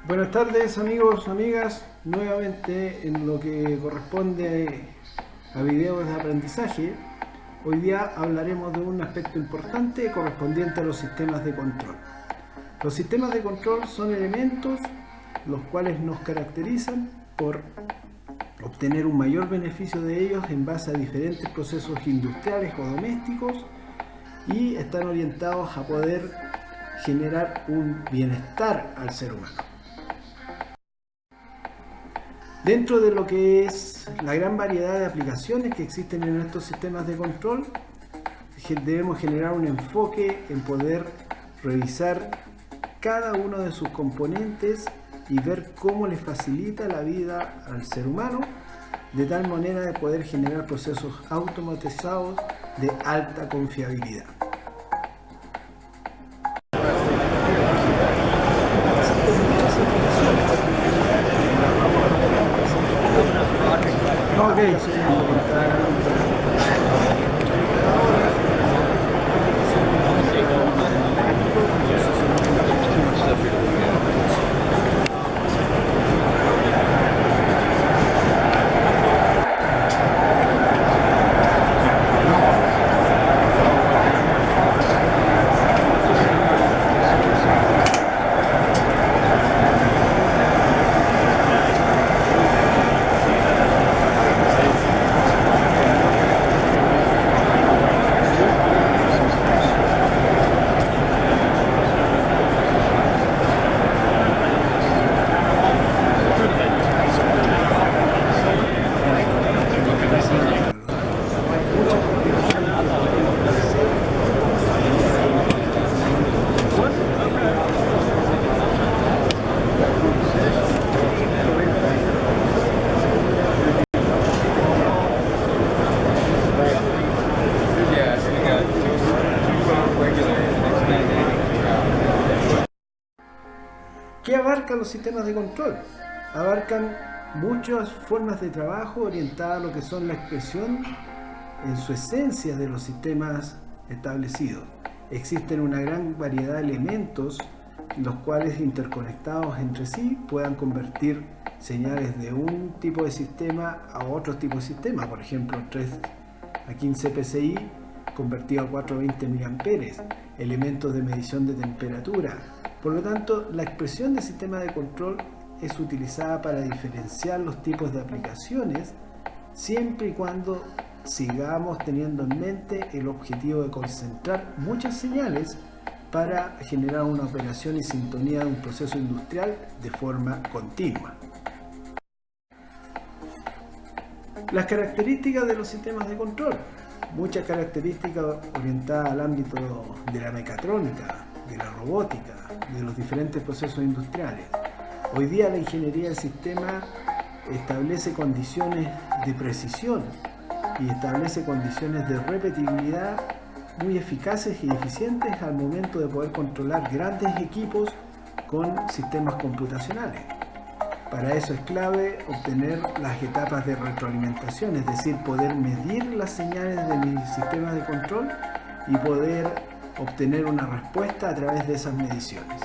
Buenas tardes amigos, amigas, nuevamente en lo que corresponde a videos de aprendizaje. Hoy día hablaremos de un aspecto importante correspondiente a los sistemas de control. Los sistemas de control son elementos los cuales nos caracterizan por obtener un mayor beneficio de ellos en base a diferentes procesos industriales o domésticos y están orientados a poder generar un bienestar al ser humano. Dentro de lo que es la gran variedad de aplicaciones que existen en estos sistemas de control, debemos generar un enfoque en poder revisar cada uno de sus componentes y ver cómo les facilita la vida al ser humano, de tal manera de poder generar procesos automatizados de alta confiabilidad. Okay. ¿Qué abarcan los sistemas de control? Abarcan muchas formas de trabajo orientadas a lo que son la expresión en su esencia de los sistemas establecidos. Existen una gran variedad de elementos los cuales interconectados entre sí puedan convertir señales de un tipo de sistema a otro tipo de sistema. Por ejemplo, 3 a 15 PSI convertido a 420 mA, elementos de medición de temperatura. Por lo tanto, la expresión de sistema de control es utilizada para diferenciar los tipos de aplicaciones siempre y cuando sigamos teniendo en mente el objetivo de concentrar muchas señales para generar una operación y sintonía de un proceso industrial de forma continua. Las características de los sistemas de control. Muchas características orientadas al ámbito de la mecatrónica, de la robótica, de los diferentes procesos industriales. Hoy día la ingeniería del sistema establece condiciones de precisión y establece condiciones de repetibilidad muy eficaces y eficientes al momento de poder controlar grandes equipos con sistemas computacionales. Para eso es clave obtener las etapas de retroalimentación, es decir, poder medir las señales de mi sistema de control y poder obtener una respuesta a través de esas mediciones.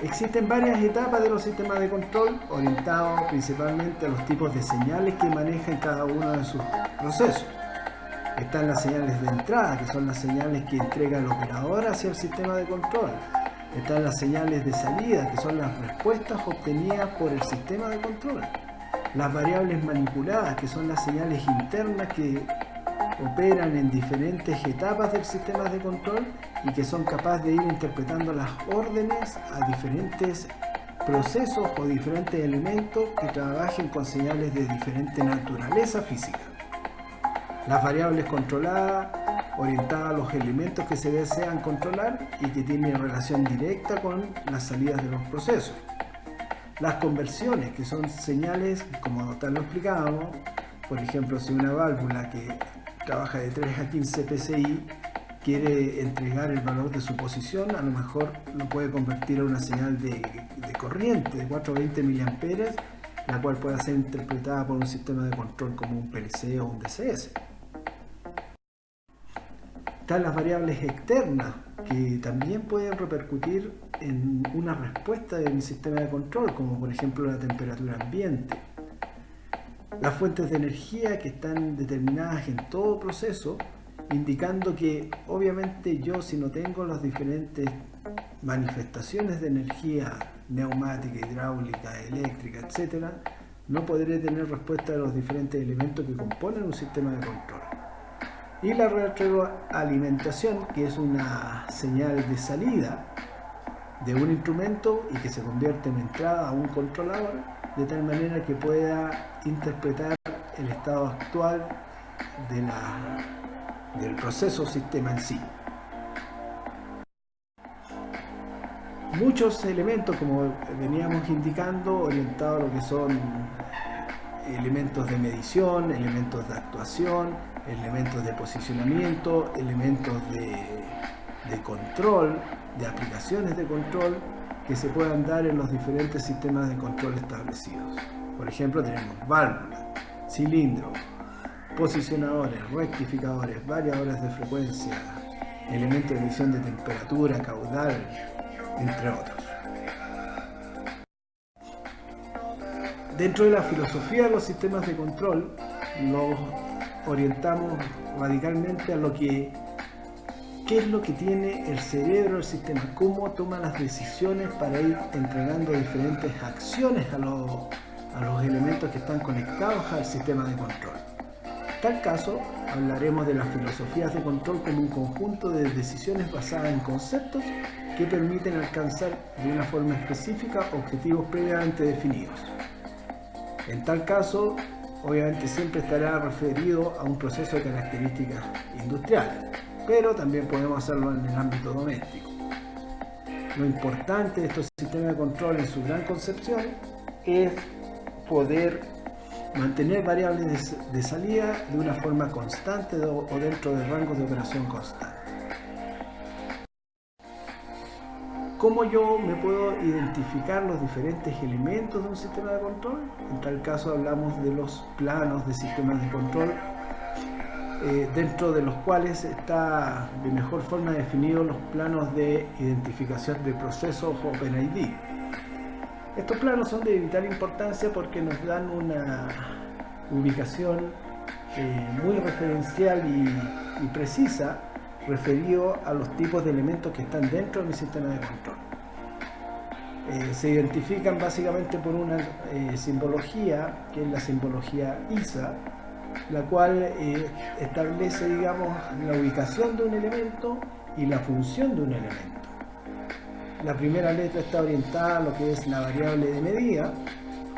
Existen varias etapas de los sistemas de control orientados principalmente a los tipos de señales que manejan cada uno de sus procesos. Están las señales de entrada, que son las señales que entrega el operador hacia el sistema de control. Están las señales de salida, que son las respuestas obtenidas por el sistema de control. Las variables manipuladas, que son las señales internas que operan en diferentes etapas del sistema de control y que son capaces de ir interpretando las órdenes a diferentes procesos o diferentes elementos que trabajen con señales de diferente naturaleza física. Las variables controladas, orientadas a los elementos que se desean controlar y que tienen relación directa con las salidas de los procesos. Las conversiones, que son señales, como tal lo explicábamos, por ejemplo, si una válvula que trabaja de 3 a 15 PSI quiere entregar el valor de su posición, a lo mejor lo puede convertir a una señal de corriente de 420 mA, la cual puede ser interpretada por un sistema de control como un PLC o un DCS. Están las variables externas, que también pueden repercutir en una respuesta de mi sistema de control, como por ejemplo la temperatura ambiente, las fuentes de energía que están determinadas en todo proceso, indicando que obviamente yo, si no tengo las diferentes manifestaciones de energía neumática, hidráulica, eléctrica, etc., no podré tener respuesta a los diferentes elementos que componen un sistema de control. Y la retroalimentación, que es una señal de salida de un instrumento y que se convierte en entrada a un controlador, de tal manera que pueda interpretar el estado actual del proceso o sistema en sí. Muchos elementos, como veníamos indicando, orientados a lo que son elementos de medición, elementos de actuación, elementos de posicionamiento, elementos de control, de aplicaciones de control que se puedan dar en los diferentes sistemas de control establecidos. Por ejemplo, tenemos válvulas, cilindros, posicionadores, rectificadores, variadores de frecuencia, elementos de medición de temperatura, caudal, entre otros. Dentro de la filosofía de los sistemas de control, los orientamos radicalmente a qué es lo que tiene el cerebro del sistema, cómo toma las decisiones para ir entregando diferentes acciones a los elementos que están conectados al sistema de control. En tal caso, hablaremos de las filosofías de control como un conjunto de decisiones basadas en conceptos que permiten alcanzar de una forma específica objetivos previamente definidos. En tal caso, obviamente siempre estará referido a un proceso de características industriales, pero también podemos hacerlo en el ámbito doméstico. Lo importante de estos sistemas de control en su gran concepción es poder mantener variables de salida de una forma constante o dentro de rangos de operación constante. ¿Cómo yo me puedo identificar los diferentes elementos de un sistema de control? En tal caso hablamos de los planos de sistemas de control, dentro de los cuales está de mejor forma definidos los planos de identificación de procesos o OpenID. Estos planos son de vital importancia porque nos dan una ubicación muy referencial y precisa referido a los tipos de elementos que están dentro de mi sistema de control. Se identifican básicamente por una simbología, que es la simbología ISA, la cual establece, digamos, la ubicación de un elemento y la función de un elemento. La primera letra está orientada a lo que es la variable de medida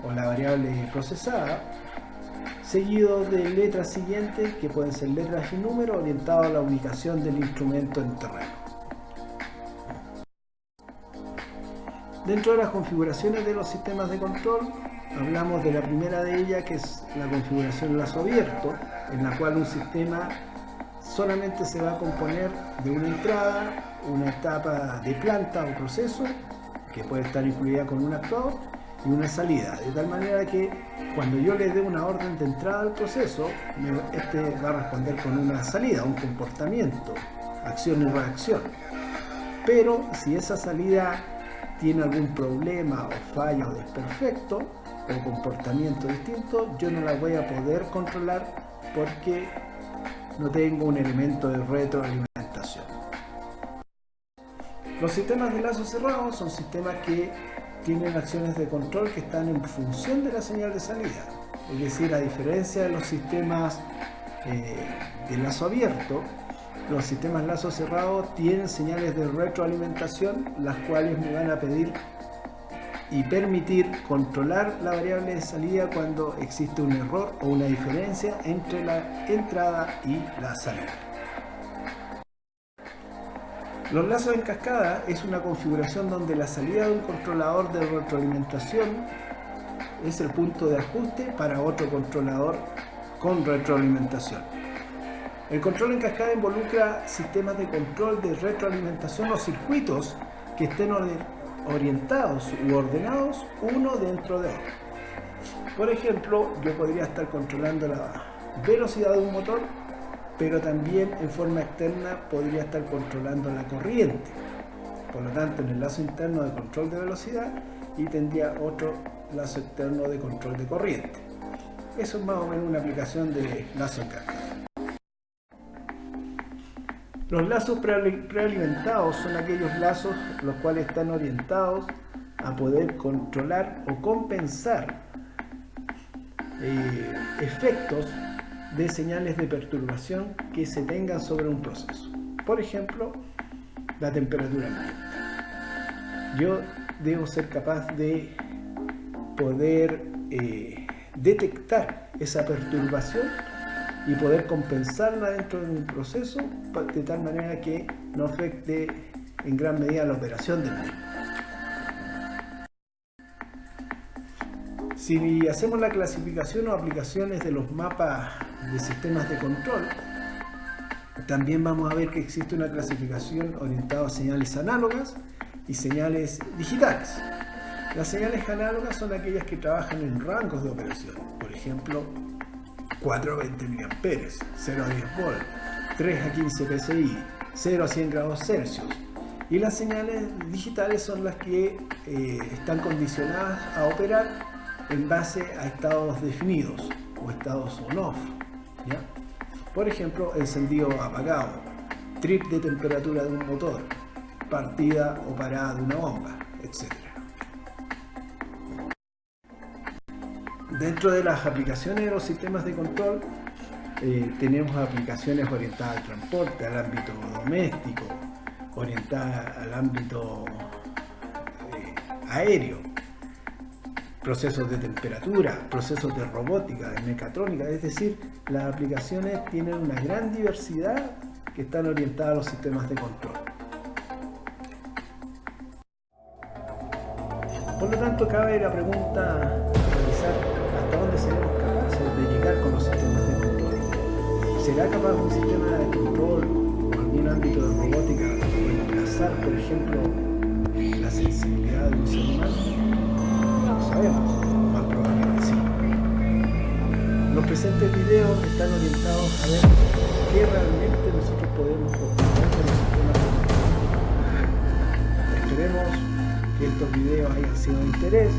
o la variable procesada, seguido de letras siguientes que pueden ser letras y números orientados a la ubicación del instrumento en terreno. Dentro de las configuraciones de los sistemas de control, hablamos de la primera de ellas, que es la configuración lazo abierto, en la cual un sistema solamente se va a componer de una entrada, una etapa de planta o proceso, que puede estar incluida con un actuador, y una salida, de tal manera que cuando yo le dé una orden de entrada al proceso, este va a responder con una salida, un comportamiento, acción y reacción. Pero si esa salida tiene algún problema o fallo o desperfecto o comportamiento distinto, yo no la voy a poder controlar porque no tengo un elemento de retroalimentación. Los sistemas de lazo cerrado son sistemas que tienen acciones de control que están en función de la señal de salida. Es decir, a diferencia de los sistemas de lazo abierto, los sistemas lazo cerrado tienen señales de retroalimentación, las cuales me van a pedir y permitir controlar la variable de salida cuando existe un error o una diferencia entre la entrada y la salida. Los lazos en cascada es una configuración donde la salida de un controlador de retroalimentación es el punto de ajuste para otro controlador con retroalimentación. El control en cascada involucra sistemas de control de retroalimentación o circuitos que estén orientados u ordenados uno dentro de otro. Por ejemplo, yo podría estar controlando la velocidad de un motor pero también en forma externa podría estar controlando la corriente. Por lo tanto, en el lazo interno de control de velocidad y tendría otro lazo externo de control de corriente. Eso es más o menos una aplicación de lazo en cascada. Los lazos prealimentados son aquellos lazos los cuales están orientados a poder controlar o compensar efectos de señales de perturbación que se tengan sobre un proceso. Por ejemplo, la temperatura ambiente. Yo debo ser capaz de poder detectar esa perturbación y poder compensarla dentro de un proceso de tal manera que no afecte en gran medida la operación del mismo. Si hacemos la clasificación o aplicaciones de los mapas de sistemas de control, también vamos a ver que existe una clasificación orientada a señales análogas y señales digitales. Las señales análogas son aquellas que trabajan en rangos de operación, por ejemplo, 4 a 20 mA, 0 a 10 V, 3 a 15 psi, 0 a 100 grados Celsius. Y las señales digitales son las que están condicionadas a operar en base a estados definidos o estados on-off. ¿Ya? Por ejemplo, encendido o apagado, trip de temperatura de un motor, partida o parada de una bomba, etc. Dentro de las aplicaciones de los sistemas de control tenemos aplicaciones orientadas al transporte, al ámbito doméstico, orientadas al ámbito aéreo, procesos de temperatura, procesos de robótica, de mecatrónica, es decir, las aplicaciones tienen una gran diversidad que están orientadas a los sistemas de control. Por lo tanto, cabe la pregunta a realizar: ¿hasta dónde seremos capaces de llegar con los sistemas de control? ¿Será capaz un sistema de control o algún ámbito de robótica reemplazar, por ejemplo, la sensibilidad de un ser humano? No lo sabemos, más probable que sí. Los presentes videos están orientados a ver qué realmente nosotros podemos obtener de los sistemas de control. Esperemos que estos videos hayan sido de interés.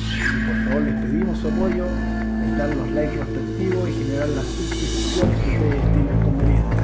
Y por favor les pedimos su apoyo en dar los likes respectivos y generar las suscripciones que ustedes estimen convenientes.